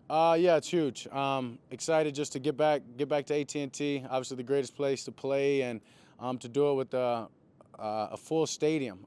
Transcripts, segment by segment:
Yeah, it's huge. Excited just to get back to AT&T. Obviously, the greatest place to play, and to do it with a full stadium.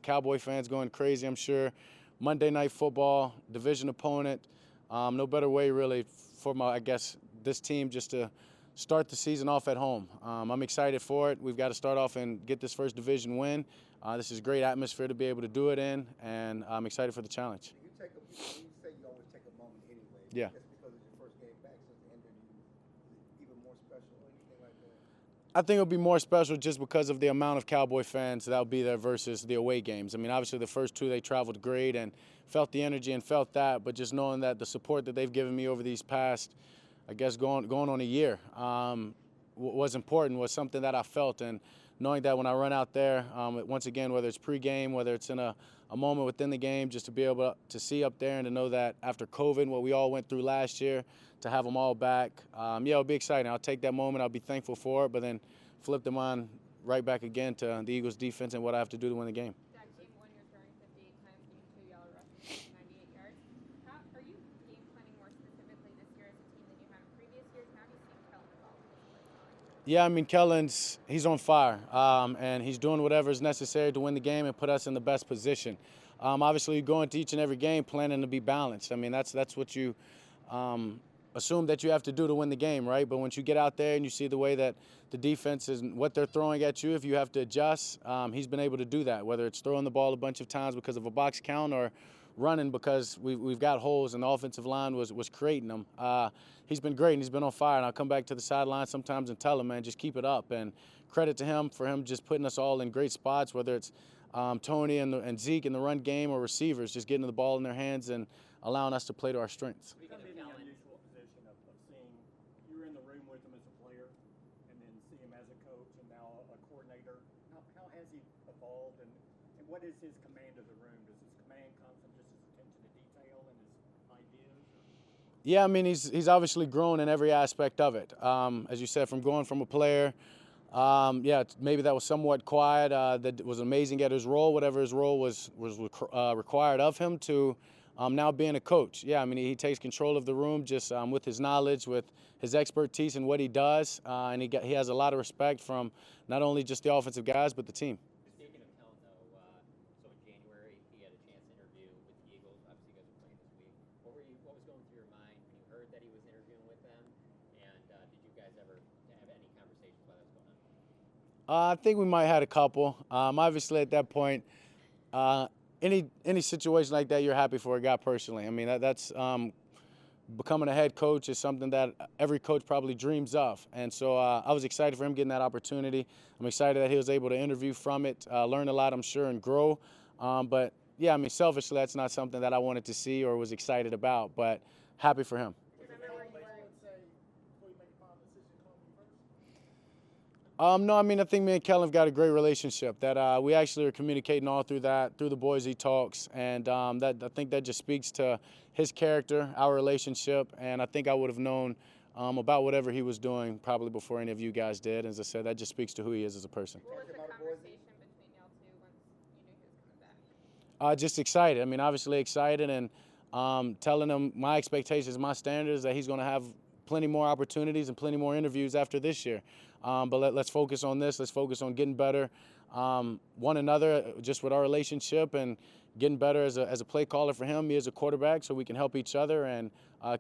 Cowboy fans going crazy, I'm sure. Monday Night Football, division opponent. No better way, really, for I guess, this team just to start the season off at home. I'm excited for it. We've got to start off and get this first division win. This is a great atmosphere to be able to do it in, and I'm excited for the challenge. You say you always take a moment anyway. Yeah. Just because it's your first game back since the ended, even more special or anything like that? I think it'll be more special just because of the amount of Cowboy fans that'll be there versus the away games. I mean, obviously the first two they traveled great and felt the energy and felt that, but just knowing that the support that they've given me over these past, I guess going on a year, was important, was something that I felt, and knowing that when I run out there, once again, whether it's pregame, whether it's in a moment within the game, just to be able to see up there and to know that after COVID, what we all went through last year, to have them all back, yeah, it'll be exciting. I'll take that moment. I'll be thankful for it, but then flip them on right back again to the Eagles' defense and what I have to do to win the game. Dak, game one, you're throwing 58 times, game two, y'all are rushing 98 yards. How are you game planning more specifically this year as a team than you have in previous years? How do you see Kellen evolve this play? Yeah, I mean, he's on fire, and he's doing whatever is necessary to win the game and put us in the best position. Obviously, you go into each and every game planning to be balanced. I mean, that's what you assume that you have to do to win the game, right? But once you get out there and you see the way that the defense is, what they're throwing at you, if you have to adjust, he's been able to do that, whether it's throwing the ball a bunch of times because of a box count or running because we've got holes and the offensive line was creating them. He's been great and he's been on fire, and I'll come back to the sideline sometimes and tell him, man, just keep it up. And credit to him for him just putting us all in great spots, whether it's Tony and Zeke in the run game or receivers just getting the ball in their hands and allowing us to play to our strengths. Speaking of the unusual position of seeing you were in the room with him as a player and then see him as a coach and now a coordinator, how has he evolved and what is his command of the room? Does his command come from just his attention to detail and his ideas? Yeah, I mean, he's obviously grown in every aspect of it. As you said, from going from a player, yeah, maybe that was somewhat quiet, that was amazing at his role, whatever his role was required of him, to now being a coach. Yeah, I mean, he takes control of the room just with his knowledge, with his expertise in what he does, and he has a lot of respect from not only just the offensive guys, but the team. Speaking of Kellen, though, so in January he had a chance to interview with the Eagles. Obviously, you guys are playing this week. What was going through your mind when you heard that he was interviewing with them? And did you guys ever have any conversations while that was going on? I think we might have had a couple. Obviously, at that point, any situation like that, you're happy for a guy personally. I mean, that's becoming a head coach is something that every coach probably dreams of. And so I was excited for him getting that opportunity. I'm excited that he was able to interview from it, learn a lot, I'm sure, and grow. But, yeah, I mean, selfishly, that's not something that I wanted to see or was excited about, but happy for him. No, I mean, I think me and Kellen have got a great relationship. That we actually are communicating all through the boys he talks, and that I think that just speaks to his character, our relationship, and I think I would have known about whatever he was doing probably before any of you guys did. As I said, that just speaks to who he is as a person. What was the conversation between y'all two once you knew he was coming back? Just excited. I mean, obviously excited, and telling him my expectations, my standards, that he's going to have plenty more opportunities and plenty more interviews after this year. But let's focus on this. Let's focus on getting better, one another, just with our relationship, and getting better as a play caller for him, me as a quarterback, so we can help each other and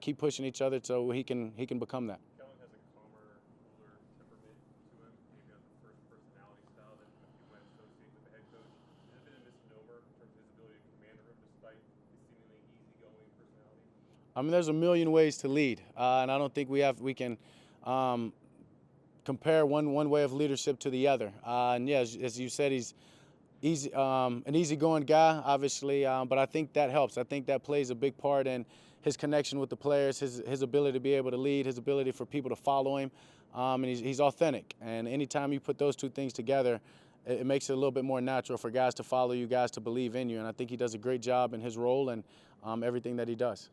keep pushing each other so he can become that. Kellen has a calmer, cooler temperament to him, maybe not the first personality style that you might associate with the head coach. Has it been a misnomer in terms of his ability to command the room despite his seemingly easygoing personality? I mean, there's a million ways to lead, and I don't think we can compare one way of leadership to the other. And yeah, as you said, he's an easygoing guy, obviously, but I think that helps. I think that plays a big part in his connection with the players, his ability to be able to lead, his ability for people to follow him, and he's authentic. And anytime you put those two things together, it makes it a little bit more natural for guys to follow you, guys to believe in you. And I think he does a great job in his role and everything that he does.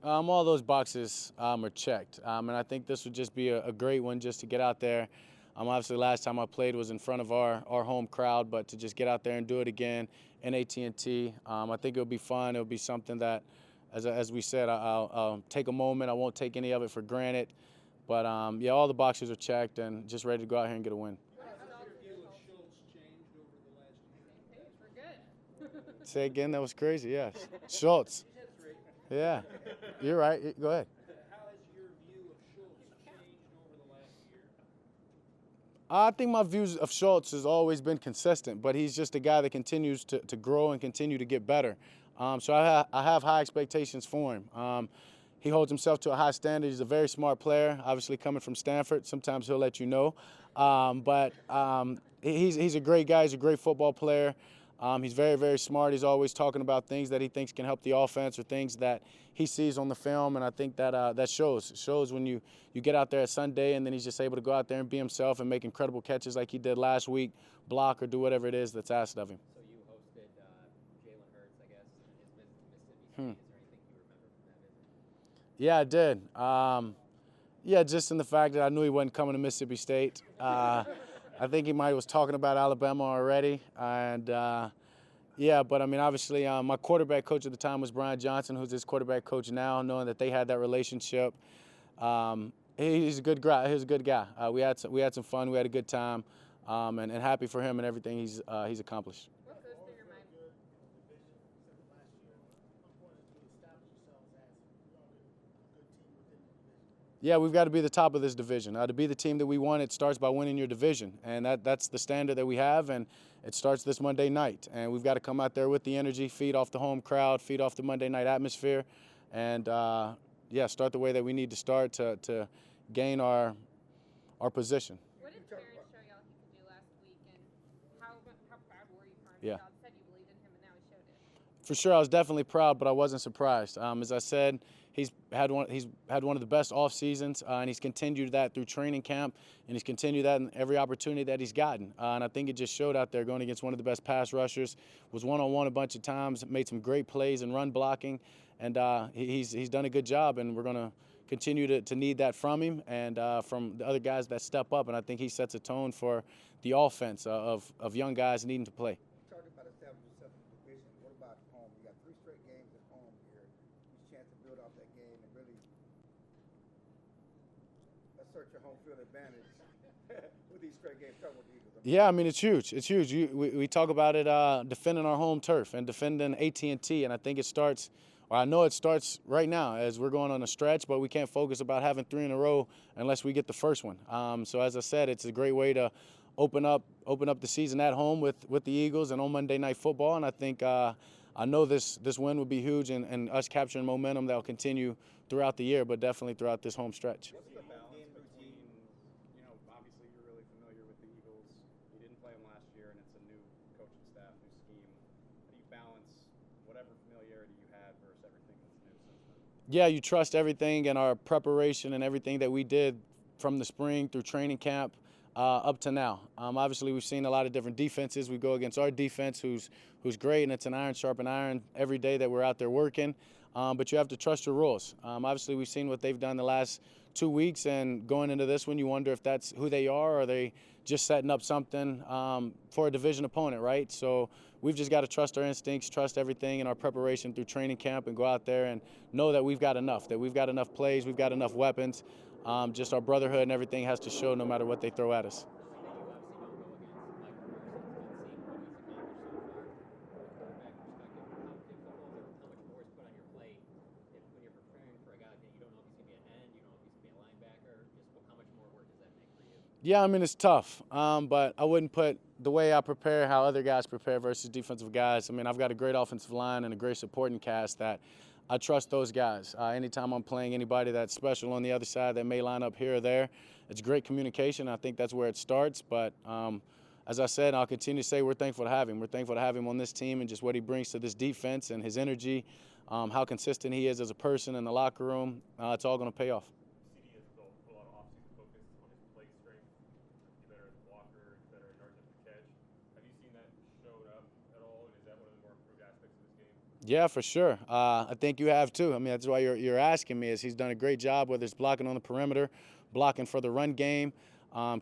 All those boxes are checked, and I think this would just be a great one just to get out there, Obviously, last time I played was in front of our home crowd, but to just get out there and do it again in AT&T, I think it'll be fun. It'll be something that, as we said, I'll take a moment. I won't take any of it for granted. But, yeah, all the boxes are checked and just ready to go out here and get a win. Say again, that was crazy, yes. Schultz. Yeah, you're right. Go ahead. How has your view of Schultz changed over the last year? I think my views of Schultz has always been consistent, but he's just a guy that continues to grow and continue to get better. So I have high expectations for him. He holds himself to a high standard. He's a very smart player, obviously coming from Stanford. Sometimes he'll let you know. But he's a great guy. He's a great football player. He's very, very smart. He's always talking about things that he thinks can help the offense or things that he sees on the film, and I think that that shows. It shows when you get out there at Sunday and then he's just able to go out there and be himself and make incredible catches like he did last week, block or do whatever it is that's asked of him. So you hosted Jalen Hurts, I guess, in his visit to Mississippi State. Is there anything you remember from that visit? Yeah, I did. Yeah, just in the fact that I knew he wasn't coming to Mississippi State. I think he might was talking about Alabama already. And, yeah, but, I mean, obviously my quarterback coach at the time was Brian Johnson, who's his quarterback coach now, knowing that they had that relationship. He's a good guy. He's a good guy. We had some fun. We had a good time, and happy for him and everything he's accomplished. What goes through your mind? Yeah, we've got to be the top of this division. To be the team that we want, it starts by winning your division, and that's the standard that we have, and it starts this Monday night. And we've got to come out there with the energy, feed off the home crowd, feed off the Monday night atmosphere, and yeah, start the way that we need to start to gain our position. What did Terrence show y'all he could do last week, and how proud were you for him? Yeah. Y'all said you believed in him, and now he showed it. For sure, I was definitely proud, but I wasn't surprised. As I said, he's had one of the best off seasons, and he's continued that through training camp, and he's continued that in every opportunity that he's gotten. And I think it just showed out there going against one of the best pass rushers. Was one-on-one a bunch of times, made some great plays and run blocking, and he's done a good job. And we're going to continue to need that from him and from the other guys that step up. And I think he sets a tone for the offense of young guys needing to play. Talking about establishing yourself in the division, what about home? You got 3 straight games at home here. There's a chance to build off that game and really assert your home field advantage with these straight games. Talk about the Eagles. Yeah, I mean, it's huge. It's huge. We talk about it defending our home turf and defending AT&T, and I think it starts, or I know it starts right now as we're going on a stretch, but we can't focus about having 3 in a row unless we get the first one. So as I said, it's a great way to open up the season at home with the Eagles and on Monday Night Football, and I think I know this win would be huge and us capturing momentum that will continue throughout the year, but definitely throughout this home stretch. What's the balance between, obviously you're really familiar with the Eagles. You didn't play them last year, and it's a new coaching staff, new scheme. How do you balance whatever familiarity you had versus everything that's new since then? Yeah, you trust everything and our preparation and everything that we did from the spring through training camp up to now. Obviously, we've seen a lot of different defenses. We go against our defense, who's great, and it's an iron sharpen iron every day that we're out there working. But you have to trust your rules. Obviously, we've seen what they've done the last 2 weeks, and going into this one, you wonder if that's who they are, or are they just setting up something for a division opponent, right? So we've just got to trust our instincts, trust everything in our preparation through training camp, and go out there and know that we've got enough plays, we've got enough weapons. Just our brotherhood and everything has to show no matter what they throw at us. Yeah, I mean, it's tough, but I wouldn't put the way I prepare how other guys prepare versus defensive guys. I mean, I've got a great offensive line and a great supporting cast that I trust those guys. Anytime I'm playing anybody that's special on the other side that may line up here or there, it's great communication. I think that's where it starts. But as I said, I'll continue to say we're thankful to have him. We're thankful to have him on this team and just what he brings to this defense and his energy, how consistent he is as a person in the locker room. It's all going to pay off. CD has put a lot of offseason focus on his play strength. He's better as a blocker, he's better at yards after catch. Have you seen that showed up at all, and is that one of the more improved aspects of his game? Yeah, for sure. I think you have too. I mean, that's why you're asking me. Is he's done a great job, whether it's blocking on the perimeter, blocking for the run game.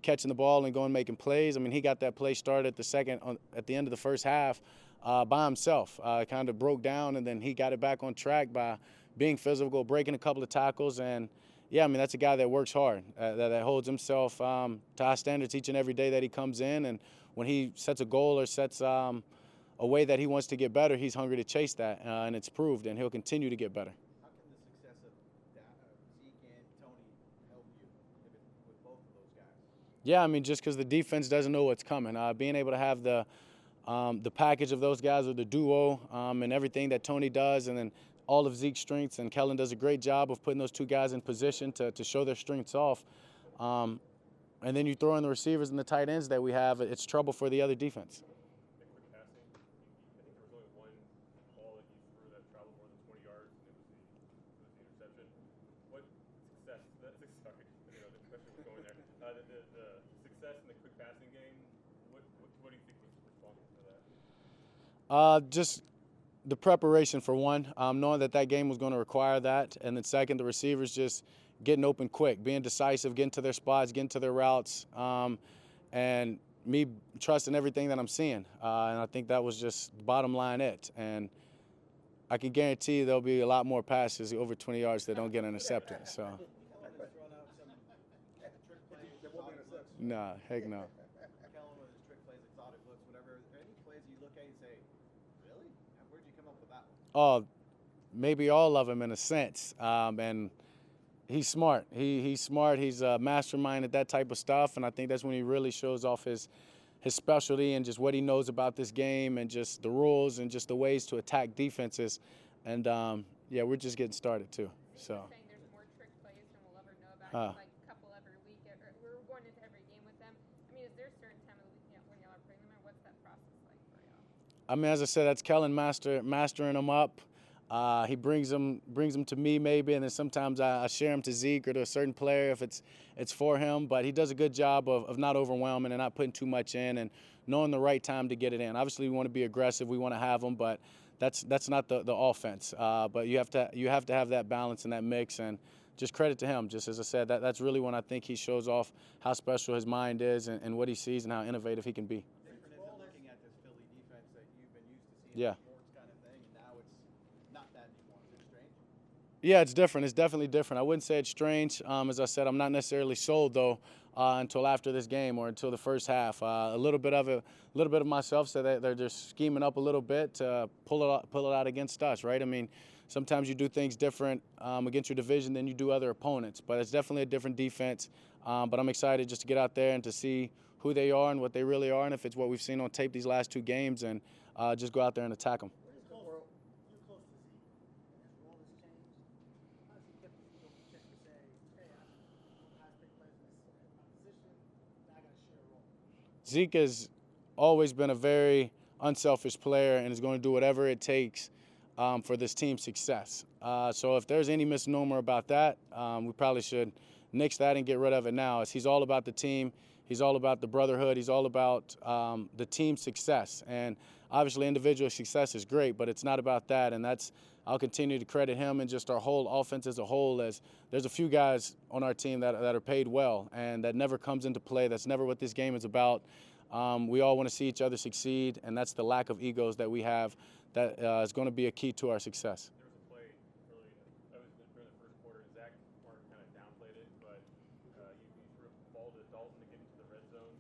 catching the ball and going making plays. I mean, he got that play started at the end of the first half by himself. Kind of broke down, and then he got it back on track by being physical, breaking a couple of tackles. And, yeah, I mean, that's a guy that works hard, that holds himself to high standards each and every day that he comes in. And when he sets a goal or sets a way that he wants to get better, he's hungry to chase that, and it's proved, and he'll continue to get better. How can the success of Zeke and Tony help you with both of those guys? Yeah, I mean, just because the defense doesn't know what's coming. Being able to have the package of those guys, or the duo, and everything that Tony does, and then all of Zeke's strengths, and Kellen does a great job of putting those two guys in position to show their strengths off. And then you throw in the receivers and the tight ends that we have, it's trouble for the other defense. The success in the quick passing game, what do you think was responsible for that? Just the preparation for one, knowing that game was going to require that, and then second, the receivers just getting open quick, being decisive, getting to their spots, getting to their routes, and me trusting everything that I'm seeing. And I think that was just bottom line it. And I can guarantee there'll be a lot more passes over 20 yards that don't get intercepted. So. Nah, heck no. Kellen with his trick plays, exotic looks, whatever. Are there any plays you look at and say, really? Where'd you come up with that one? Oh, maybe all of them in a sense. And he's smart. He's smart. He's a mastermind at that type of stuff. And I think that's when he really shows off his specialty and just what he knows about this game and just the rules and just the ways to attack defenses. And, yeah, we're just getting started too. So. Saying there's more trick plays than we'll ever know about. Like a couple every week. We're going into every game with them. I mean, is there a certain time of the week when y'all are putting them in? What's that process like for y'all? I mean, as I said, that's Kellen mastering them up. He brings them to me maybe, and then sometimes I share them to Zeke or to a certain player if it's for him. But he does a good job of not overwhelming and not putting too much in and knowing the right time to get it in. Obviously, we want to be aggressive. We want to have them, but that's not the offense. But you have to have that balance and that mix, and just credit to him. Just as I said, that's really when I think he shows off how special his mind is and what he sees and how innovative he can be. Different is it looking at this Philly defense that you've been used to seeing, Yeah. sports kind of thing, and now it's not that anymore. Is it strange? Yeah, it's different. It's definitely different. I wouldn't say it's strange. As I said, I'm not necessarily sold though until after this game or until the first half. A little bit of myself said that they're just scheming up a little bit to pull it out against us, right? I mean, sometimes you do things different against your division than you do other opponents, but it's definitely a different defense. But I'm excited just to get out there and to see who they are and what they really are, and if it's what we've seen on tape these last two games, and just go out there and attack them. Zeke has always been a very unselfish player and is going to do whatever it takes for this team's success. So if there's any misnomer about that, we probably should nix that and get rid of it now. As he's all about the team, he's all about the brotherhood, he's all about the team's success. And obviously individual success is great, but it's not about that. And I'll continue to credit him and just our whole offense as a whole, as there's a few guys on our team that are paid well and that never comes into play. That's never what this game is about. We all want to see each other succeed, and that's the lack of egos that we have that is going to be a key to our success. There was a play early, that was during the first quarter, Zach Martin kind of downplayed it, but you threw a ball to Dalton to get into the red zone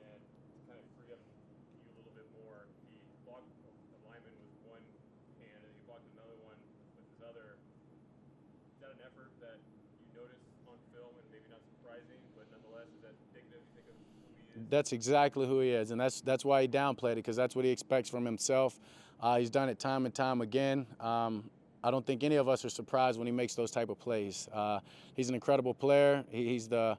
and kind of free up you a little bit more. He blocked the lineman with one hand, and he blocked another one with his other. Is that an effort that you noticed on film and maybe not surprising, but nonetheless, is that indicative, you think, of who he is? That's exactly who he is, and that's why he downplayed it, because that's what he expects from himself. He's done it time and time again. I don't think any of us are surprised when he makes those type of plays. He's an incredible player. He's the